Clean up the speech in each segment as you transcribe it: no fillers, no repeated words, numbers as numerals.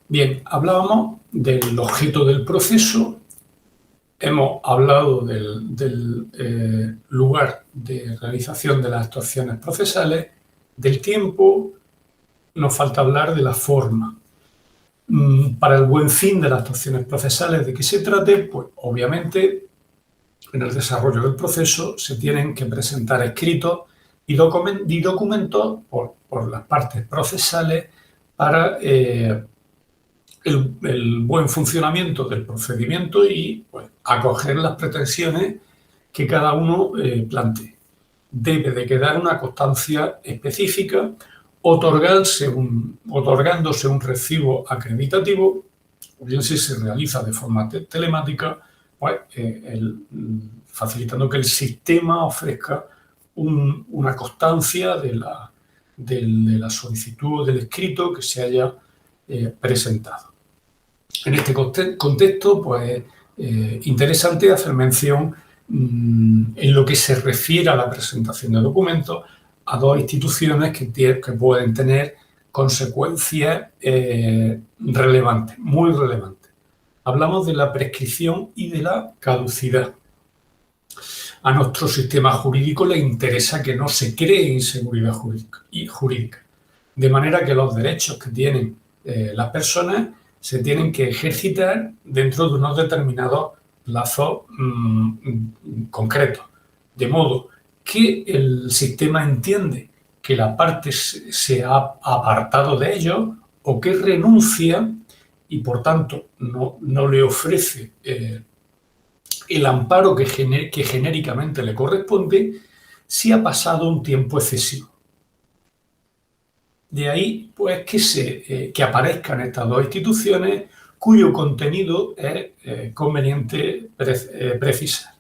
Bien, hablábamos del objeto del proceso, hemos hablado del lugar de realización de las actuaciones procesales, del tiempo, nos falta hablar de la forma. Para el buen fin de las actuaciones procesales de que se trate, pues obviamente en el desarrollo del proceso se tienen que presentar escritos y documentos por las partes procesales para el buen funcionamiento del procedimiento y pues, acoger las pretensiones que cada uno plantee. Debe de quedar una constancia específica, otorgándose un recibo acreditativo, o bien si se realiza de forma telemática, pues, facilitando que el sistema ofrezca una constancia de la solicitud o del escrito que se haya presentado. En este contexto, pues, interesante hacer mención en lo que se refiere a la presentación de documentos a dos instituciones que pueden tener consecuencias relevantes, muy relevantes. Hablamos de la prescripción y de la caducidad. A nuestro sistema jurídico le interesa que no se cree inseguridad jurídica, de manera que los derechos que tienen las personas se tienen que ejercitar dentro de unos determinados plazos concretos, de modo que el sistema entiende que la parte se ha apartado de ellos o que renuncia y, por tanto, no le ofrece el amparo que genéricamente le corresponde si ha pasado un tiempo excesivo. De ahí, pues, que aparezcan estas dos instituciones cuyo contenido es conveniente precisar.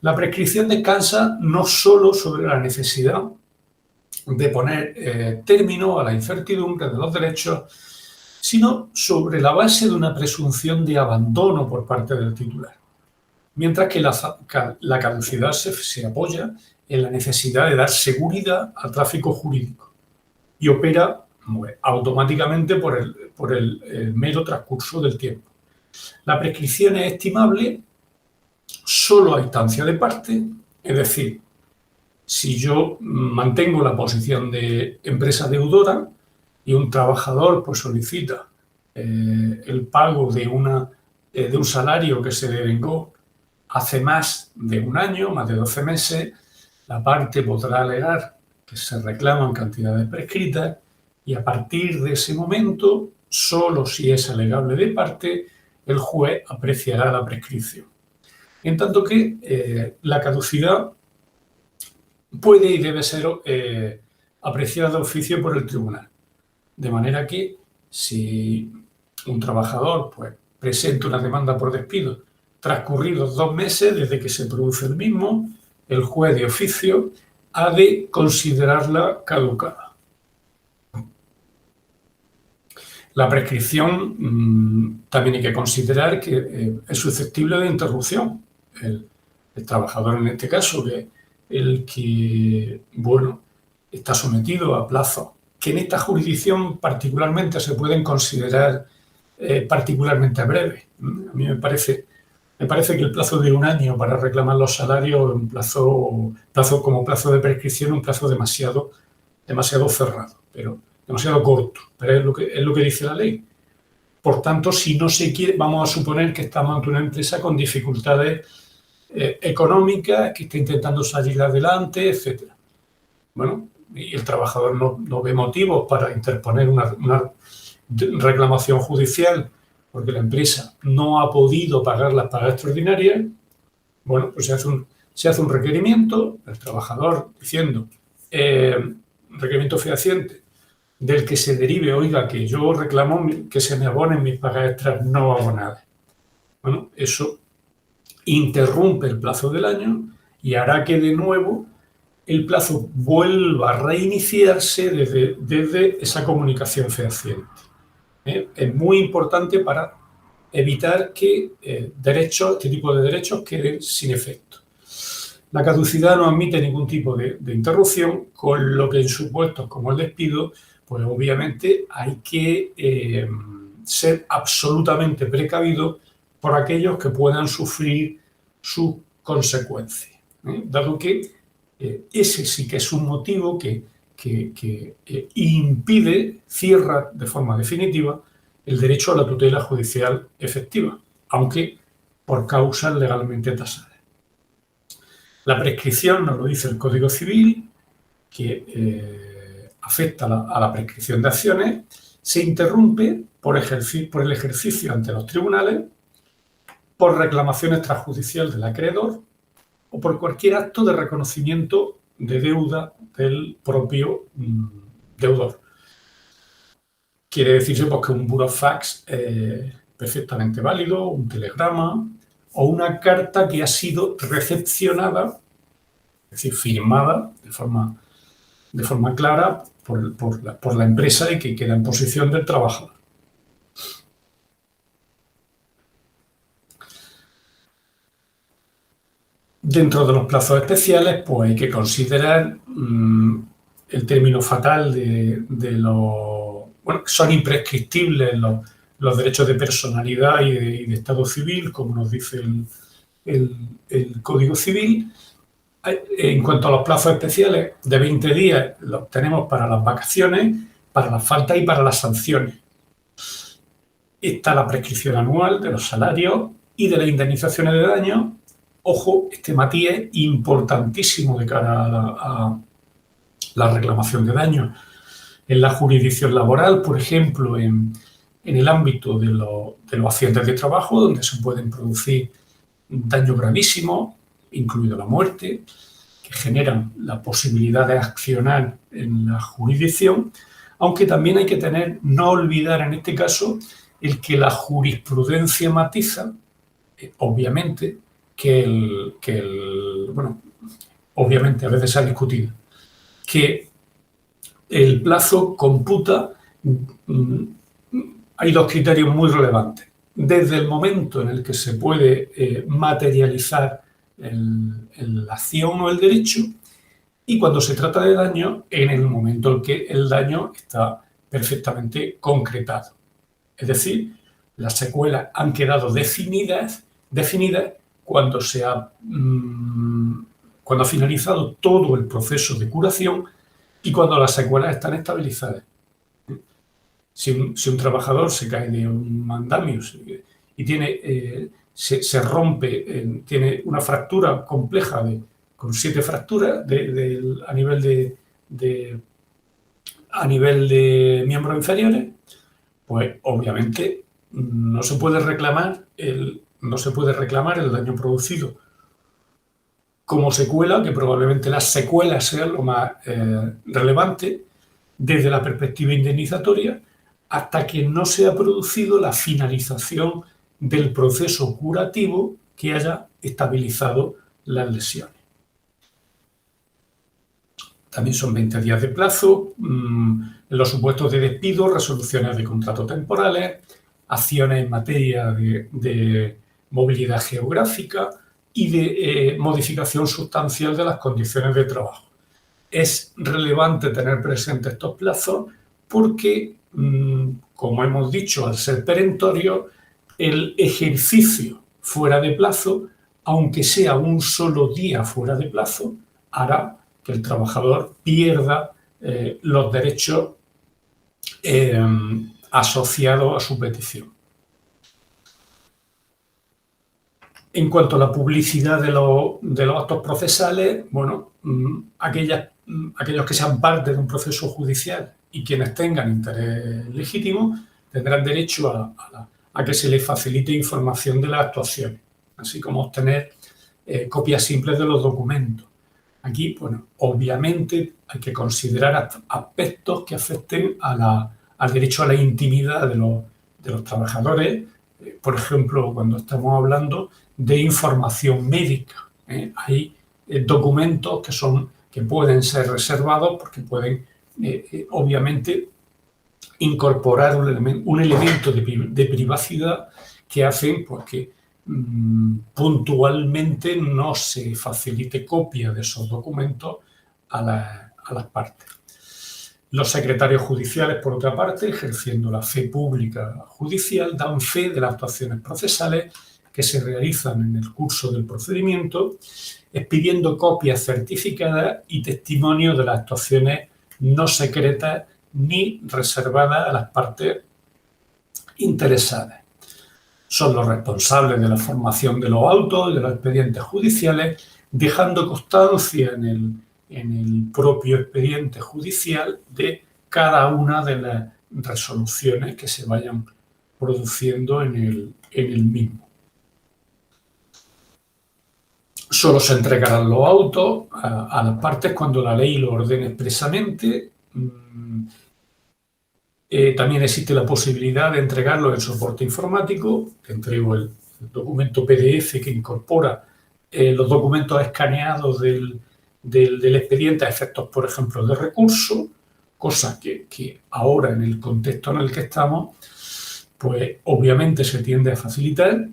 La prescripción descansa no solo sobre la necesidad de poner término a la incertidumbre de los derechos, sino sobre la base de una presunción de abandono por parte del titular, mientras que la caducidad se apoya en la necesidad de dar seguridad al tráfico jurídico y opera automáticamente por el mero transcurso del tiempo. La prescripción es estimable solo a instancia de parte, es decir, si yo mantengo la posición de empresa deudora y un trabajador pues, solicita el pago de un salario que se devengó hace más de un año, más de 12 meses, la parte podrá alegar que se reclaman cantidades prescritas y a partir de ese momento, solo si es alegable de parte, el juez apreciará la prescripción. En tanto que la caducidad puede y debe ser apreciada de oficio por el tribunal. De manera que si un trabajador pues, presenta una demanda por despido transcurridos 2 meses desde que se produce el mismo, el juez de oficio ha de considerarla caducada. La prescripción también hay que considerar que es susceptible de interrupción. El trabajador en este caso, el que está sometido a plazos que en esta jurisdicción particularmente se pueden considerar particularmente breves. A mí me parece que el plazo de un año para reclamar los salarios es un plazo como plazo de prescripción, un plazo demasiado cerrado, pero demasiado corto, pero es lo que dice la ley. Por tanto, si no se quiere, vamos a suponer que estamos ante una empresa con dificultades económicas, que está intentando salir adelante, etc. Bueno, y el trabajador no ve motivos para interponer una reclamación judicial porque la empresa no ha podido pagar las pagas extraordinarias. Bueno, pues se hace un requerimiento, el trabajador diciendo requerimiento fehaciente del que se derive, oiga, que yo reclamo que se me abonen mis pagas extras no abonadas. Bueno, eso interrumpe el plazo del año y hará que de nuevo el plazo vuelva a reiniciarse desde esa comunicación fehaciente. Es muy importante para evitar que este tipo de derechos queden sin efecto. La caducidad no admite ningún tipo de interrupción, con lo que en supuestos como el despido, pues obviamente hay que ser absolutamente precavido por aquellos que puedan sufrir sus consecuencias, dado que ese sí que es un motivo que impide, cierra de forma definitiva el derecho a la tutela judicial efectiva, aunque por causas legalmente tasadas. La prescripción, nos lo dice el Código Civil, que afecta a la prescripción de acciones, se interrumpe por el ejercicio ante los tribunales, por reclamación extrajudicial del acreedor o por cualquier acto de reconocimiento de deuda del propio deudor. Quiere decirse pues, que un burofax es perfectamente válido, un telegrama o una carta que ha sido recepcionada, es decir, firmada de forma clara por la empresa y que queda en posesión del trabajador. Dentro de los plazos especiales, pues hay que considerar el término fatal de los... Bueno, son imprescriptibles los derechos de personalidad y de estado civil, como nos dice el Código Civil. En cuanto a los plazos especiales, de 20 días los tenemos para las vacaciones, para las faltas y para las sanciones. Está la prescripción anual de los salarios y de las indemnizaciones de daño. Ojo, este matiz es importantísimo de cara a la reclamación de daño. En la jurisdicción laboral, por ejemplo, en el ámbito de los accidentes de trabajo, donde se pueden producir daños gravísimos, incluido la muerte, que generan la posibilidad de accionar en la jurisdicción, aunque también hay que no olvidar en este caso el que la jurisprudencia matiza, obviamente, obviamente a veces se ha discutido, que el plazo computa, hay dos criterios muy relevantes. Desde el momento en el que se puede materializar la acción o el derecho, y cuando se trata de daño, en el momento en que el daño está perfectamente concretado. Es decir, las secuelas han quedado definidas cuando ha finalizado todo el proceso de curación y cuando las secuelas están estabilizadas. Si un trabajador se cae de un andamio y se rompe, tiene una fractura compleja con 7 fracturas a nivel de miembros inferiores, pues obviamente no se puede reclamar el daño producido como secuela, que probablemente las secuelas sean lo más relevante desde la perspectiva indemnizatoria, hasta que no se ha producido la finalización del proceso curativo que haya estabilizado las lesiones. También son 20 días de plazo, en los supuestos de despido, resoluciones de contratos temporales, acciones en materia de movilidad geográfica y de modificación sustancial de las condiciones de trabajo. Es relevante tener presentes estos plazos porque, como hemos dicho, al ser perentorio, el ejercicio fuera de plazo, aunque sea un solo día fuera de plazo, hará que el trabajador pierda los derechos asociados a su petición. En cuanto a la publicidad de los actos procesales, bueno, aquellos que sean parte de un proceso judicial y quienes tengan interés legítimo tendrán derecho a que se les facilite información de las actuaciones, así como obtener copias simples de los documentos. Aquí, bueno, obviamente hay que considerar aspectos que afecten al derecho a la intimidad de los trabajadores, por ejemplo, cuando estamos hablando de información médica. Hay documentos que pueden ser reservados porque pueden, obviamente, incorporar un elemento de privacidad que hacen pues, que puntualmente no se facilite copia de esos documentos a las partes. Los secretarios judiciales, por otra parte, ejerciendo la fe pública judicial, dan fe de las actuaciones procesales que se realizan en el curso del procedimiento, expidiendo copias certificadas y testimonios de las actuaciones no secretas ni reservadas a las partes interesadas. Son los responsables de la formación de los autos y de los expedientes judiciales, dejando constancia en el propio expediente judicial de cada una de las resoluciones que se vayan produciendo en el mismo. Solo se entregarán los autos a las partes cuando la ley lo ordene expresamente. También existe la posibilidad de entregarlo en soporte informático. Te entrego el documento PDF que incorpora los documentos escaneados del expediente a efectos, por ejemplo, de recurso, cosa que ahora, en el contexto en el que estamos, pues obviamente se tiende a facilitar.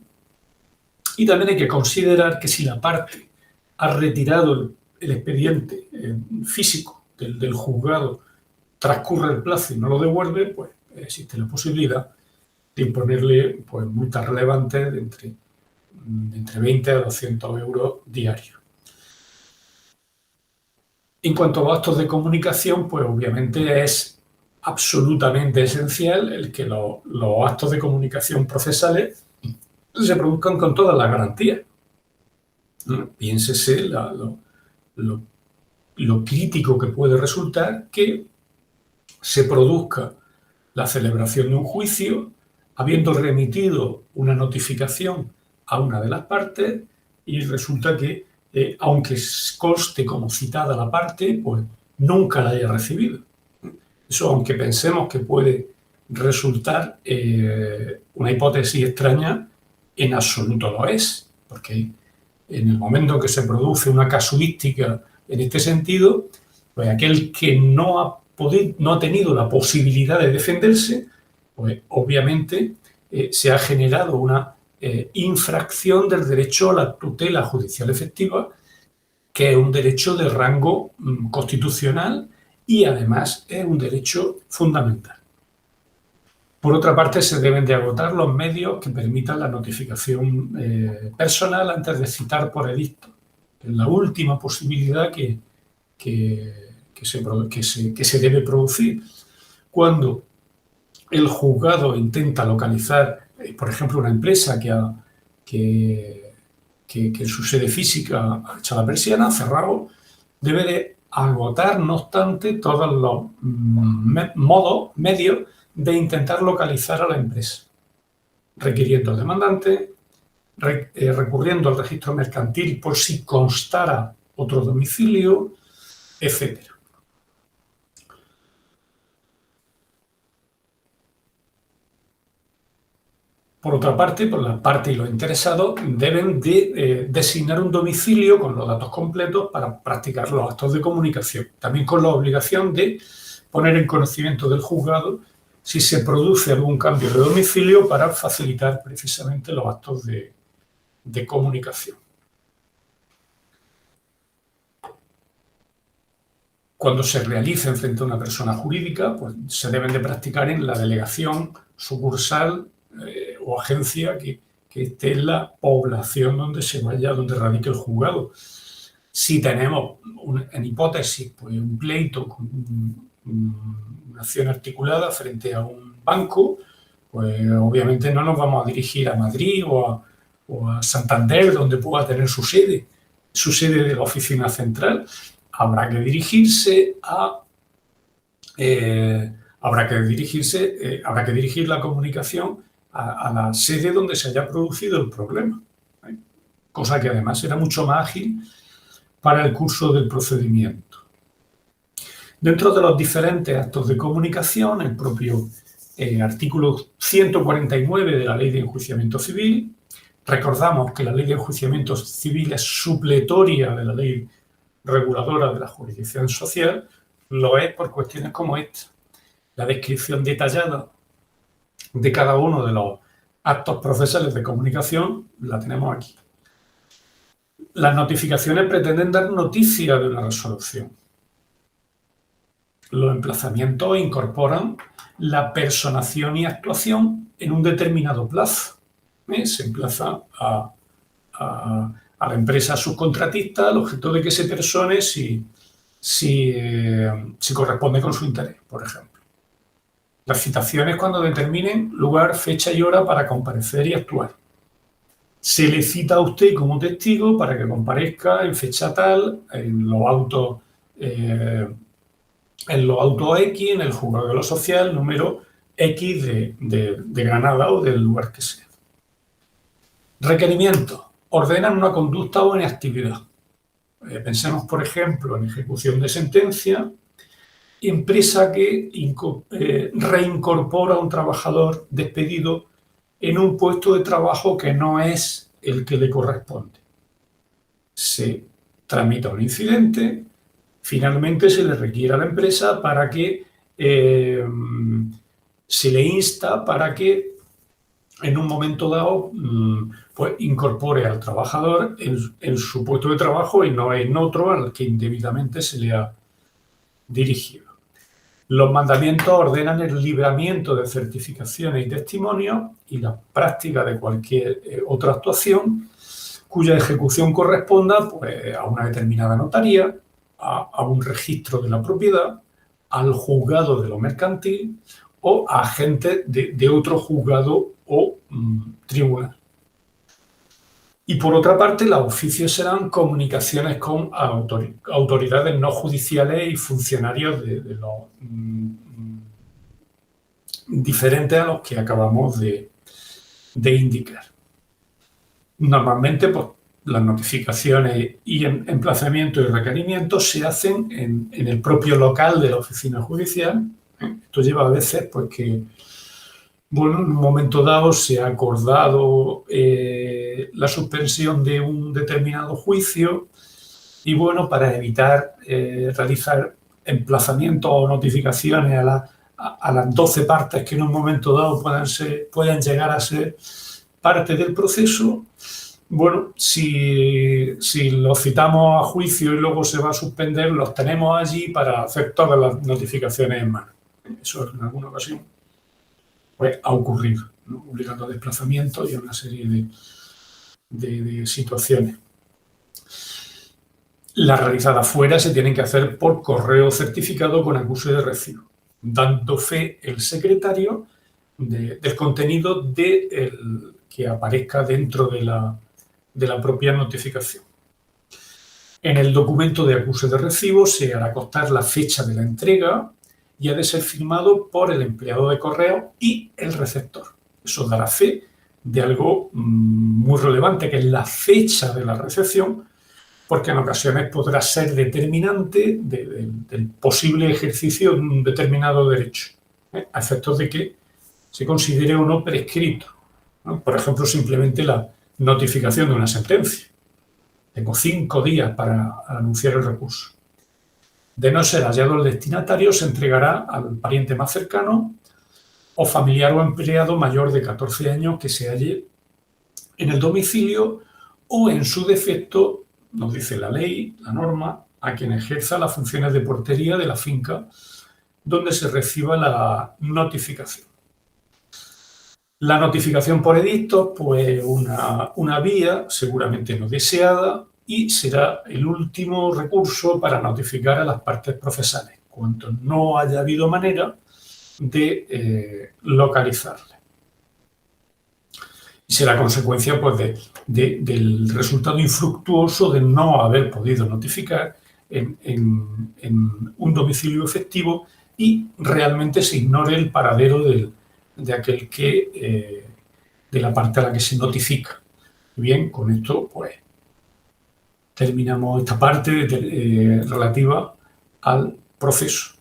Y también hay que considerar que si la parte ha retirado el expediente físico del juzgado, transcurre el plazo y no lo devuelve, pues existe la posibilidad de imponerle pues, multas relevantes de entre 20 a 200 euros diarios. En cuanto a los actos de comunicación, pues obviamente es absolutamente esencial el que los actos de comunicación procesales se produzcan con todas las garantías. Piénsese lo crítico que puede resultar que se produzca la celebración de un juicio habiendo remitido una notificación a una de las partes y resulta que, aunque conste como citada la parte, pues nunca la haya recibido. Eso, aunque pensemos que puede resultar una hipótesis extraña, en absoluto lo es, porque en el momento en que se produce una casuística en este sentido, pues aquel que no ha tenido la posibilidad de defenderse, pues obviamente se ha generado una infracción del derecho a la tutela judicial efectiva, que es un derecho de rango constitucional y además es un derecho fundamental. Por otra parte, se deben de agotar los medios que permitan la notificación personal antes de citar por edicto. Es la última posibilidad que se debe producir. Cuando el juzgado intenta localizar, por ejemplo, una empresa que en su sede física ha echado la persiana, ha cerrado, debe de agotar, no obstante, todos los medios de intentar localizar a la empresa, requiriendo al demandante, recurriendo al registro mercantil por si constara otro domicilio, etc. Por otra parte, por la parte y los interesados deben de designar un domicilio con los datos completos para practicar los actos de comunicación, también con la obligación de poner en conocimiento del juzgado si se produce algún cambio de domicilio para facilitar precisamente los actos de comunicación. Cuando se realicen frente a una persona jurídica, pues se deben de practicar en la delegación, sucursal o agencia que esté en la población donde radique el juzgado. Si tenemos, en hipótesis, pues un pleito con una acción articulada frente a un banco, pues obviamente no nos vamos a dirigir a Madrid o a Santander, donde pueda tener su sede de la oficina central. Habrá que dirigir la comunicación a la sede donde se haya producido el problema, cosa que además será mucho más ágil para el curso del procedimiento. Dentro de los diferentes actos de comunicación, el propio artículo 149 de la Ley de Enjuiciamiento Civil, recordamos que la Ley de Enjuiciamiento Civil es supletoria de la Ley Reguladora de la Jurisdicción Social, lo es por cuestiones como esta. La descripción detallada de cada uno de los actos procesales de comunicación la tenemos aquí. Las notificaciones pretenden dar noticia de una resolución. los emplazamientos incorporan la personación y actuación en un determinado plazo. Se emplaza a la empresa subcontratista al objeto de que se persone si corresponde con su interés, por ejemplo. Las citaciones cuando determinen lugar, fecha y hora para comparecer y actuar. Se le cita a usted como testigo para que comparezca en fecha tal, en los autos X, en el juzgado de lo social, número X de Granada o del lugar que sea. Requerimientos. Ordenan una conducta o inactividad. Pensemos, por ejemplo, en ejecución de sentencia, empresa que reincorpora a un trabajador despedido en un puesto de trabajo que no es el que le corresponde. Se tramita un incidente, finalmente se le requiere a la empresa para que se le insta para que en un momento dado pues incorpore al trabajador en su puesto de trabajo y no en otro al que indebidamente se le ha dirigido. Los mandamientos ordenan el libramiento de certificaciones y testimonios y la práctica de cualquier otra actuación cuya ejecución corresponda pues, a una determinada notaría, a un registro de la propiedad, al juzgado de lo mercantil o a agentes de otro juzgado o tribunal. Y por otra parte, los oficios serán comunicaciones con autoridades no judiciales y funcionarios de los diferentes a los que acabamos de indicar. Normalmente, pues, las notificaciones y emplazamientos y requerimientos se hacen en el propio local de la oficina judicial. Esto lleva a veces pues que, bueno, en un momento dado se ha acordado la suspensión de un determinado juicio y, bueno, para evitar realizar emplazamientos o notificaciones a las 12 partes que en un momento dado puedan llegar a ser parte del proceso, bueno, si los citamos a juicio y luego se va a suspender, los tenemos allí para hacer todas las notificaciones en mano. Eso en alguna ocasión pues, ha ocurrido, ¿no? Obligando a desplazamientos y a una serie de situaciones. Las realizadas fuera se tienen que hacer por correo certificado con acuse de recibo, dando fe el secretario del contenido que aparezca dentro de la propia notificación. En el documento de acuse de recibo se hará constar la fecha de la entrega y ha de ser firmado por el empleado de correo y el receptor. Eso dará fe de algo muy relevante, que es la fecha de la recepción, porque en ocasiones podrá ser determinante del posible ejercicio de un determinado derecho, a efectos de que se considere o no prescrito, ¿no? Por ejemplo, simplemente la notificación de una sentencia. Tengo 5 días para anunciar el recurso. De no ser hallado el destinatario, se entregará al pariente más cercano o familiar o empleado mayor de 14 años que se halle en el domicilio o, en su defecto, nos dice la ley, la norma, a quien ejerza las funciones de portería de la finca donde se reciba la notificación. La notificación por edicto, pues una vía seguramente no deseada y será el último recurso para notificar a las partes procesales, cuando no haya habido manera de localizarle. Y será consecuencia pues, del resultado infructuoso de no haber podido notificar en un domicilio efectivo y realmente se ignore el paradero de aquel de la parte a la que se notifica. Bien, con esto pues terminamos esta parte relativa al proceso.